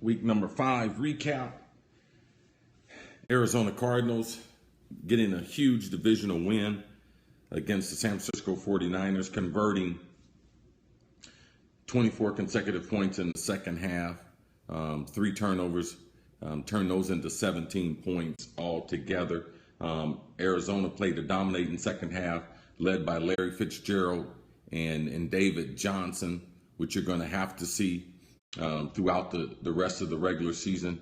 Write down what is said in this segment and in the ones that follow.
Week number 5 recap. Arizona Cardinals getting a huge divisional win against the San Francisco 49ers, converting 24 consecutive points in the second half. 3 turnovers, turned those into 17 points altogether. Arizona played a dominating second half, led by Larry Fitzgerald and David Johnson, which you're going to have to see throughout the rest of the regular season.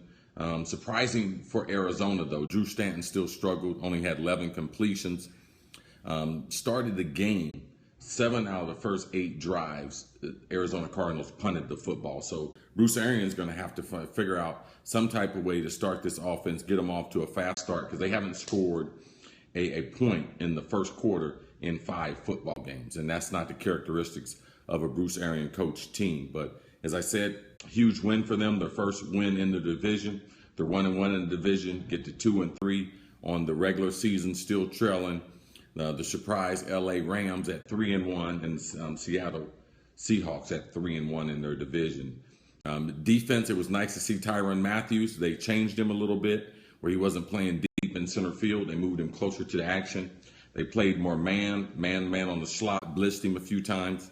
Surprising for Arizona, though, Drew Stanton still struggled, only had 11 completions. Started the game, 7 out of the first 8 drives, Arizona Cardinals punted the football. So Bruce Arians going to have to figure out some type of way to start this offense, get them off to a fast start, because they haven't scored a point in the first quarter in 5 football games. And that's not the characteristics of a Bruce Arians coach team. But as I said, huge win for them, their first win in the division. They're 1-1 in the division, get to 2-3 on the regular season, still trailing the surprise LA Rams at 3-1 and Seattle Seahawks at 3-1 in their division. Defense, it was nice to see Tyrann Mathieu. They changed him a little bit where he wasn't playing deep in center field. They moved him closer to the action. They played more man on the slot, blitzed him a few times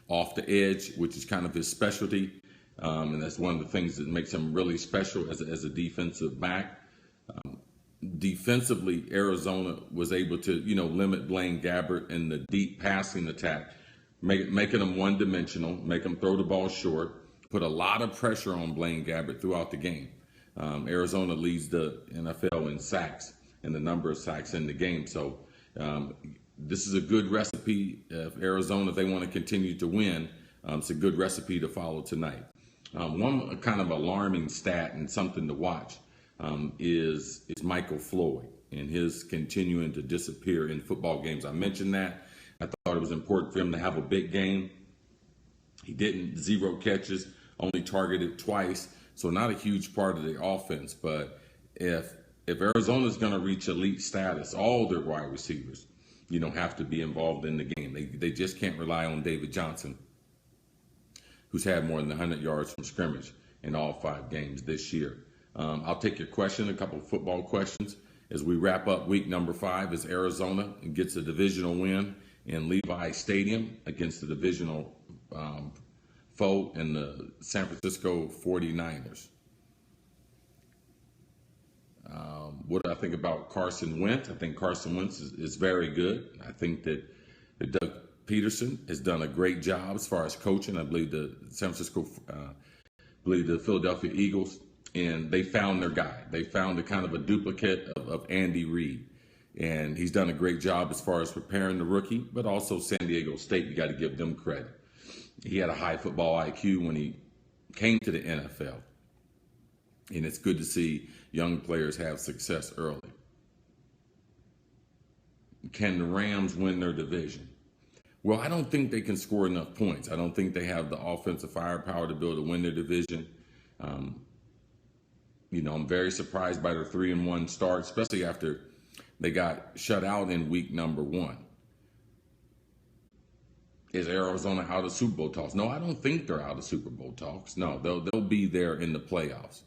off the edge, which is kind of his specialty. And that's one of the things that makes him really special as a defensive back. Defensively, Arizona was able to, limit Blaine Gabbert in the deep passing attack, making them one-dimensional, make them throw the ball short, put a lot of pressure on Blaine Gabbert throughout the game. Arizona leads the NFL in sacks and the number of sacks in the game. So this is a good recipe. If Arizona, if they want to continue to win, it's a good recipe to follow tonight. One kind of alarming stat and something to watch is Michael Floyd and his continuing to disappear in football games. I mentioned that. I thought it was important for him to have a big game. He didn't, 0 catches, only targeted twice, so not a huge part of the offense. But if Arizona's going to reach elite status, all their wide receivers, have to be involved in the game. They just can't rely on David Johnson, who's had more than 100 yards from scrimmage in all 5 games this year. I'll take your question, a couple of football questions. As we wrap up week number 5, as Arizona gets a divisional win in Levi Stadium against the divisional foe in the San Francisco 49ers. What do I think about Carson Wentz? I think Carson Wentz is very good. I think that Doug Peterson has done a great job as far as coaching. I believe the Philadelphia Eagles, and they found their guy. They found a kind of a duplicate of Andy Reid. And he's done a great job as far as preparing the rookie, but also San Diego State, you got to give them credit. He had a high football IQ when he came to the NFL. And it's good to see young players have success early. Can the Rams win their division? Well, I don't think they can score enough points. I don't think they have the offensive firepower to be able to win their division. I'm very surprised by their 3-1 start, especially after they got shut out in week number 1. Is Arizona out of Super Bowl talks? No, I don't think they're out of Super Bowl talks. No, they'll be there in the playoffs.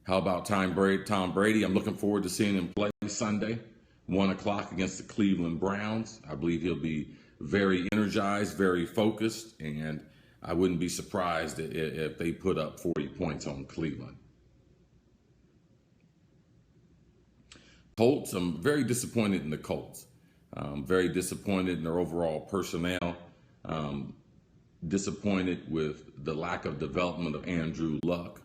How about Tom Brady? I'm looking forward to seeing him play Sunday, 1 o'clock against the Cleveland Browns. I believe he'll be very energized, very focused, and I wouldn't be surprised if they put up 40 points on Cleveland. Colts, I'm very disappointed in the Colts. Very disappointed in their overall personnel. Disappointed with the lack of development of Andrew Luck.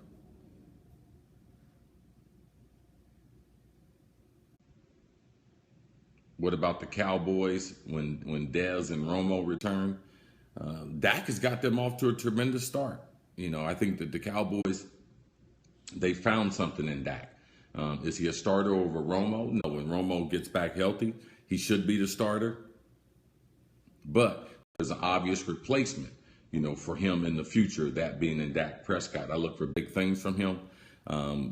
What about the Cowboys when Dez and Romo return? Dak has got them off to a tremendous start. I think that the Cowboys, they found something in Dak. Is he a starter over Romo? No, when Romo gets back healthy, he should be the starter. But there's an obvious replacement, for him in the future, that being in Dak Prescott. I look for big things from him.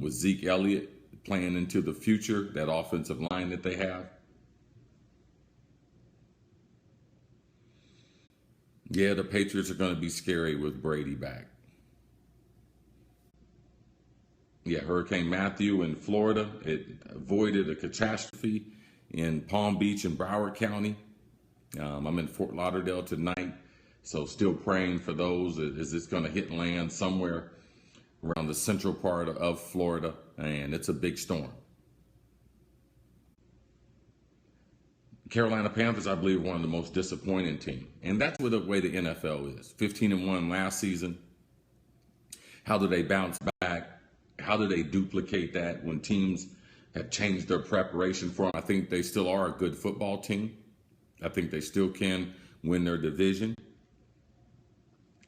With Zeke Elliott playing into the future, that offensive line that they have. Yeah, the Patriots are going to be scary with Brady back. Yeah, Hurricane Matthew in Florida. It avoided a catastrophe in Palm Beach and Broward County. I'm in Fort Lauderdale tonight, so still praying for those. Is this going to hit land somewhere around the central part of Florida? And it's a big storm. Carolina Panthers, I believe, one of the most disappointing teams. And that's the way the NFL is. 15-1 last season. How do they bounce back? How do they duplicate that when teams have changed their preparation for them? I think they still are a good football team. I think they still can win their division.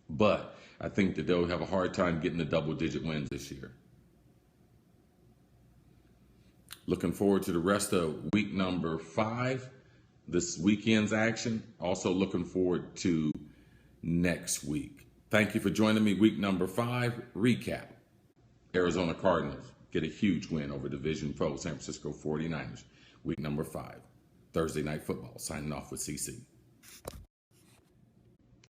But I think that they'll have a hard time getting the double-digit wins this year. Looking forward to the rest of week number 5, this weekend's action. Also looking forward to next week. Thank you for joining me. Week number 5 recap. Arizona Cardinals get a huge win over division foe San Francisco 49ers. Week number 5. Thursday Night Football. Signing off with CC.